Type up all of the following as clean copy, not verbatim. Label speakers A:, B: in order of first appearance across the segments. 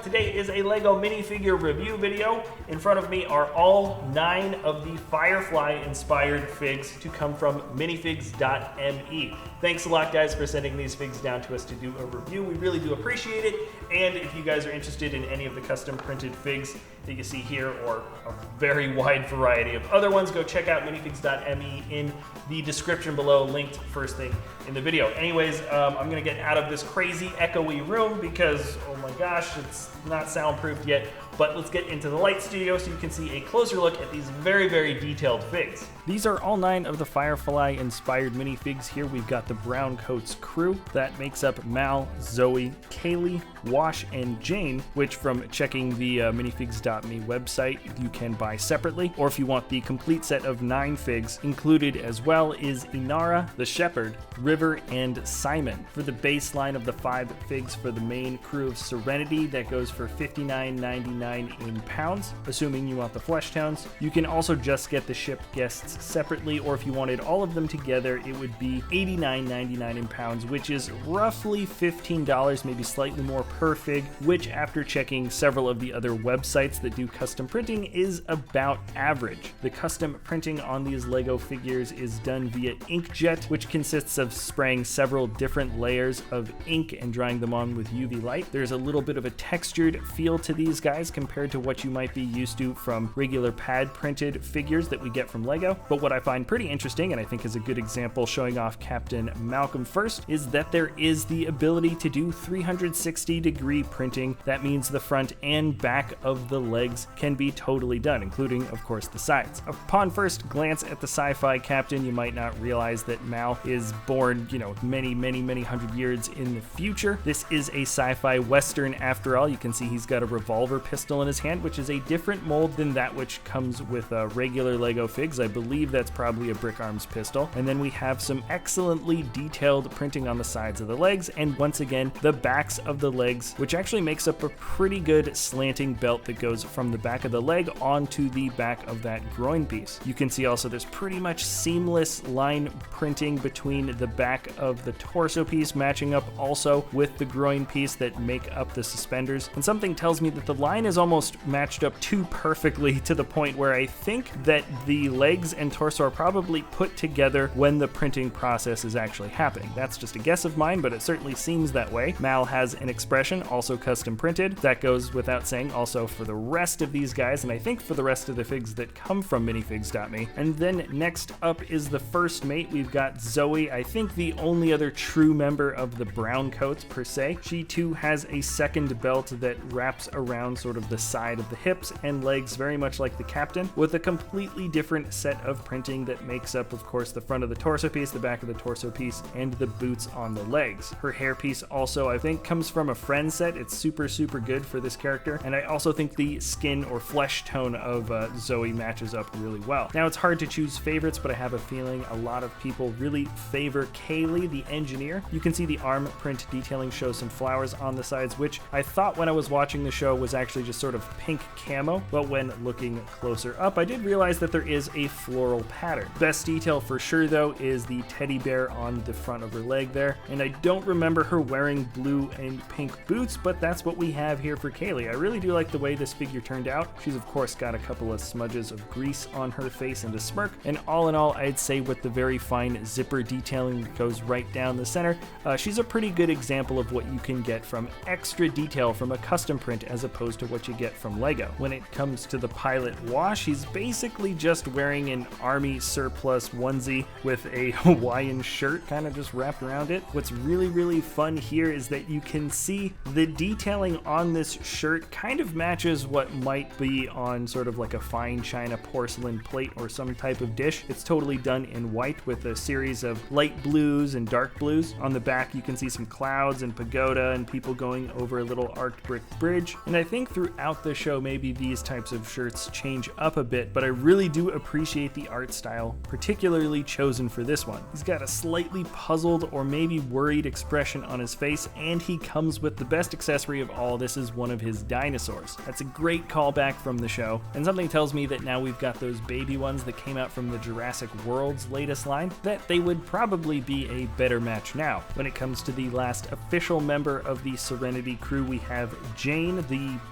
A: Today is a LEGO minifigure review video. In front of me are all 9 of the Firefly inspired figs to come from minifigs.me. Thanks a lot, guys, for sending these figs down to us to do a review. We really do appreciate it. And if you guys are interested in any of the custom printed figs that you see here, or a very wide variety of other ones, go check out minifigs.me in the description below, linked first thing in the video. Anyways, I'm gonna get out of this crazy echoey room because, oh my gosh, it's not soundproofed yet, but let's get into the light studio so you can see a closer look at these very, very detailed figs. These are all 9 of the Firefly inspired minifigs here. We've got the Brown Coats crew. That makes up Mal, Zoe, Kaylee, Wash, and Jane, which from checking the minifigs.me website, you can buy separately. Or if you want the complete set of 9 figs, included as well is Inara, the Shepard, River, and Simon. For the baseline of the 5 figs for the main crew of Serenity, that goes for $59.99 in pounds, assuming you want the flesh tones. You can also just get the ship guests separately, or if you wanted all of them together, it would be $89.99 in pounds, which is roughly $15, maybe slightly more per fig, which after checking several of the other websites that do custom printing is about average. The custom printing on these LEGO figures is done via inkjet, which consists of spraying several different layers of ink and drying them on with UV light. There's a little bit of a textured feel to these guys compared to what you might be used to from regular pad printed figures that we get from LEGO. But what I find pretty interesting, and I think is a good example showing off Captain Malcolm first, is that there is the ability to do 360-degree printing. That means the front and back of the legs can be totally done, including, of course, the sides. Upon first glance at the sci-fi Captain, you might not realize that Mal is born, many hundred years in the future. This is a sci-fi western after all. You can see he's got a revolver pistol in his hand, which is a different mold than that which comes with regular LEGO figs. I believe that's probably a Brick Arms pistol. And then we have some excellently detailed printing on the sides of the legs, and once again, the backs of the legs, which actually makes up a pretty good slanting belt that goes from the back of the leg onto the back of that groin piece. You can see also there's pretty much seamless line printing between the back of the torso piece, matching up also with the groin piece that make up the suspenders. And something tells me that the line is almost matched up too perfectly, to the point where I think that the legs and torso are probably put together when the printing process is actually happening. That's just a guess of mine, but it certainly seems that way. Mal has an expression, also custom printed. That goes without saying also for the rest of these guys, and I think for the rest of the figs that come from minifigs.me. And then next up is the first mate. We've got Zoe, I think the only other true member of the Brown Coats per se. She too has a second belt that wraps around sort of the side of the hips and legs, very much like the Captain, with a completely different set of printing that makes up, of course, the front of the torso piece, the back of the torso piece, and the boots on the legs. Her hair piece also, I think, comes from a friend set. It's super good for this character, and I also think the skin or flesh tone of Zoe matches up really well. Now, it's hard to choose favorites, but I have a feeling a lot of people really favor Kaylee, the engineer. You can see the arm print detailing shows some flowers on the sides, which I thought when I was watching the show was actually just sort of pink camo, but when looking closer up, I did realize that there is a floral pattern. Best detail for sure, though, is the teddy bear on the front of her leg there, and I don't remember her wearing blue and pink boots, but that's what we have here for Kaylee. I really do like the way this figure turned out. She's of course got a couple of smudges of grease on her face and a smirk, and all in all, I'd say with the very fine zipper detailing that goes right down the center, she's a pretty good example of what you can get from extra detail from a custom print as opposed to what you get from LEGO. When it comes to the pilot Wash, he's basically just wearing an army surplus onesie with a Hawaiian shirt kind of just wrapped around it. What's really fun here is that you can see the detailing on this shirt kind of matches what might be on sort of like a fine china porcelain plate or some type of dish. It's totally done in white with a series of light blues and dark blues. On the back you can see some clouds and pagoda and people going over a little arched brick bridge, and I think throughout throughout the show, maybe these types of shirts change up a bit, but I really do appreciate the art style, particularly chosen for this one. He's got a slightly puzzled or maybe worried expression on his face, and he comes with the best accessory of all. This is one of his dinosaurs. That's a great callback from the show, and something tells me that now we've got those baby ones that came out from the Jurassic World's latest line, that they would probably be a better match now. When it comes to the last official member of the Serenity crew, we have Jane,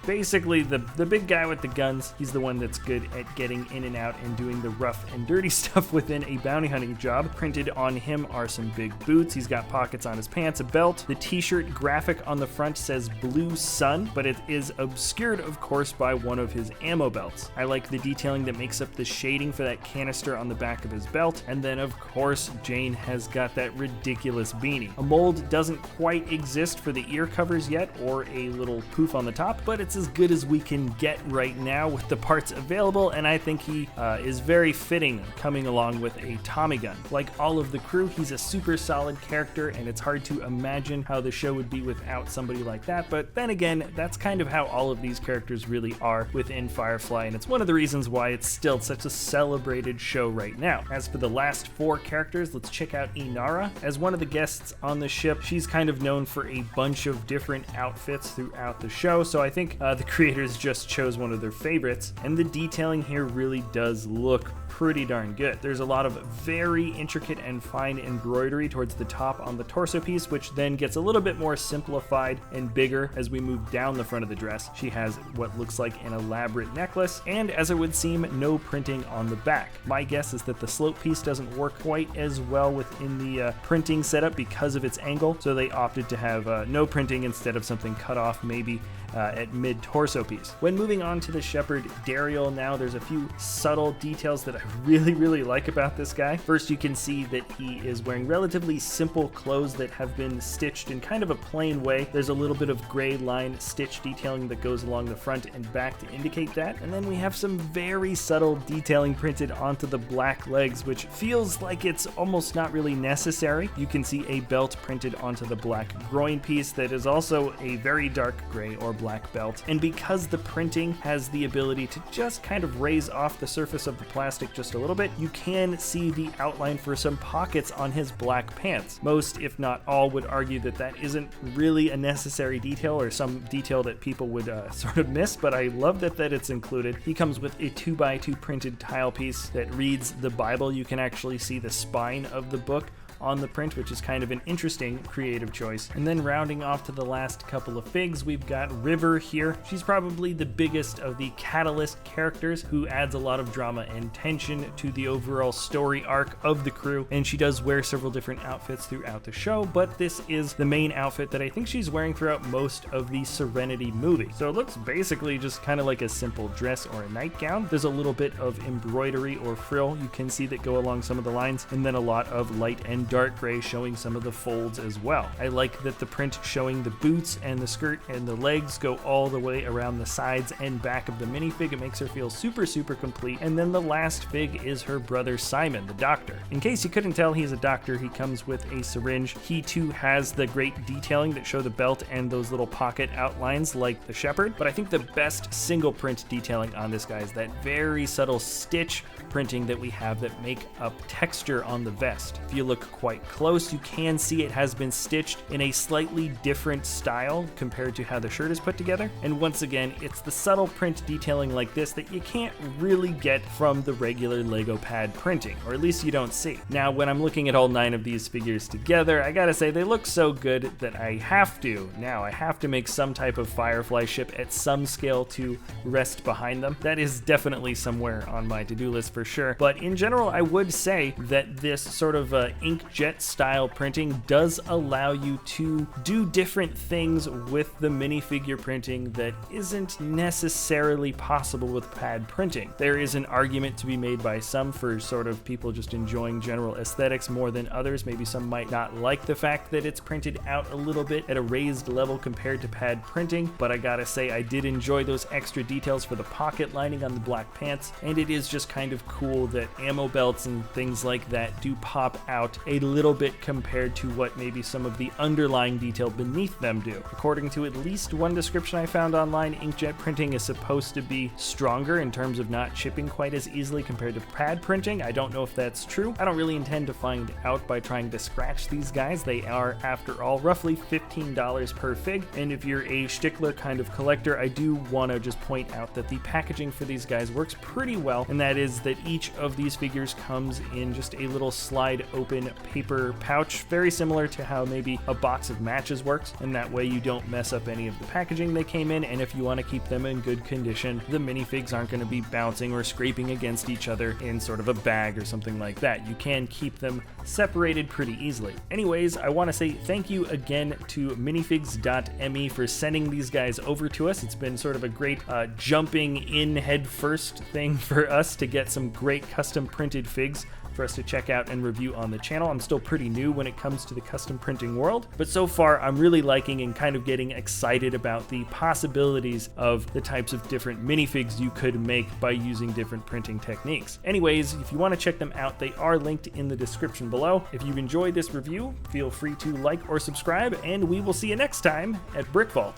A: basically the big guy with the guns. He's the one that's good at getting in and out and doing the rough and dirty stuff within a bounty hunting job. Printed on him are some big boots. He's got pockets on his pants, a belt. The t-shirt graphic on the front says Blue Sun, but it is obscured, of course, by one of his ammo belts. I like the detailing that makes up the shading for that canister on the back of his belt. And then, of course, Jane has got that ridiculous beanie. A mold doesn't quite exist for the ear covers yet, or a little poof on the top, but it's as good as we can get right now with the parts available, and I think he is very fitting coming along with a Tommy gun. Like all of the crew, he's a super solid character, and it's hard to imagine how the show would be without somebody like that, but then again, that's kind of how all of these characters really are within Firefly, and it's one of the reasons why it's still such a celebrated show right now. As for the last 4 characters, let's check out Inara. As one of the guests on the ship, she's kind of known for a bunch of different outfits throughout the show, so I think the creators just chose one of their favorites, and the detailing here really does look pretty darn good. There's a lot of very intricate and fine embroidery towards the top on the torso piece, which then gets a little bit more simplified and bigger as we move down the front of the dress. She has what looks like an elaborate necklace, and as it would seem, no printing on the back. My guess is that the slope piece doesn't work quite as well within the printing setup because of its angle, so they opted to have no printing instead of something cut off maybe at mid-torso piece. When moving on to the Shepard Daryl now, there's a few subtle details that I really like about this guy. First, you can see that he is wearing relatively simple clothes that have been stitched in kind of a plain way. There's a little bit of gray line stitch detailing that goes along the front and back to indicate that. And then we have some very subtle detailing printed onto the black legs, which feels like it's almost not really necessary. You can see a belt printed onto the black groin piece that is also a very dark gray or black belt, and because the printing has the ability to just kind of raise off the surface of the plastic just a little bit, you can see the outline for some pockets on his black pants. Most, if not all, would argue that that isn't really a necessary detail or some detail that people would sort of miss, but I love that it's included. He comes with a 2x2 printed tile piece that reads the Bible. You can actually see the spine of the book on the print, which is kind of an interesting creative choice. And then rounding off to the last couple of figs, we've got River here. She's probably the biggest of the Catalyst characters, who adds a lot of drama and tension to the overall story arc of the crew, and she does wear several different outfits throughout the show, but this is the main outfit that I think she's wearing throughout most of the Serenity movie. So it looks basically just kind of like a simple dress or a nightgown. There's a little bit of embroidery or frill you can see that go along some of the lines, and then a lot of light and dark gray showing some of the folds as well. I like that the print showing the boots and the skirt and the legs go all the way around the sides and back of the minifig. It makes her feel super complete. And then the last fig is her brother Simon, the doctor. In case you couldn't tell, he's a doctor. He comes with a syringe. He too has the great detailing that show the belt and those little pocket outlines like the Shepard, but I think the best single print detailing on this guy is that very subtle stitch printing that we have that make up texture on the vest. If you look quite close, you can see it has been stitched in a slightly different style compared to how the shirt is put together. And once again, it's the subtle print detailing like this that you can't really get from the regular Lego pad printing, or at least you don't see. Now, when I'm looking at all 9 of these figures together, I gotta say they look so good that I have to make some type of Firefly ship at some scale to rest behind them. That is definitely somewhere on my to-do list for sure. But in general, I would say that this sort of inkjet style printing does allow you to do different things with the minifigure printing that isn't necessarily possible with pad printing. There is an argument to be made by some for sort of people just enjoying general aesthetics more than others. Maybe some might not like the fact that it's printed out a little bit at a raised level compared to pad printing, but I gotta say I did enjoy those extra details for the pocket lining on the black pants, and it is just kind of cool that ammo belts and things like that do pop out a little bit compared to what maybe some of the underlying detail beneath them do. According to at least one description I found online, inkjet printing is supposed to be stronger in terms of not chipping quite as easily compared to pad printing. I don't know if that's true. I don't really intend to find out by trying to scratch these guys. They are, after all, roughly $15 per fig, and if you're a stickler kind of collector, I do want to just point out that the packaging for these guys works pretty well, and that is that each of these figures comes in just a little slide open paper pouch, very similar to how maybe a box of matches works, and that way you don't mess up any of the packaging they came in, and if you want to keep them in good condition, the minifigs aren't going to be bouncing or scraping against each other in sort of a bag or something like that. You can keep them separated pretty easily. Anyways, I want to say thank you again to minifigs.me for sending these guys over to us. It's been sort of a great jumping in head first thing for us to get some great custom printed figs for us to check out and review on the channel. I'm still pretty new when it comes to the custom printing world, but so far I'm really liking and kind of getting excited about the possibilities of the types of different minifigs you could make by using different printing techniques. Anyways, if you want to check them out, they are linked in the description below. If you've enjoyed this review, feel free to like or subscribe, and we will see you next time at BrickVault.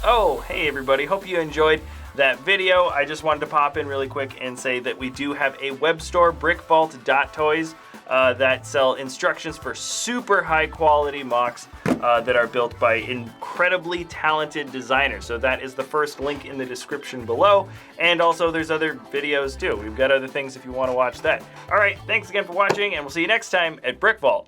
A: Oh, hey everybody, hope you enjoyed that video. I just wanted to pop in really quick and say that we do have a web store, BrickVault.toys, that sell instructions for super high quality mocks that are built by incredibly talented designers. So that is the first link in the description below. And also there's other videos too. We've got other things if you want to watch that. All right, thanks again for watching, and we'll see you next time at BrickVault.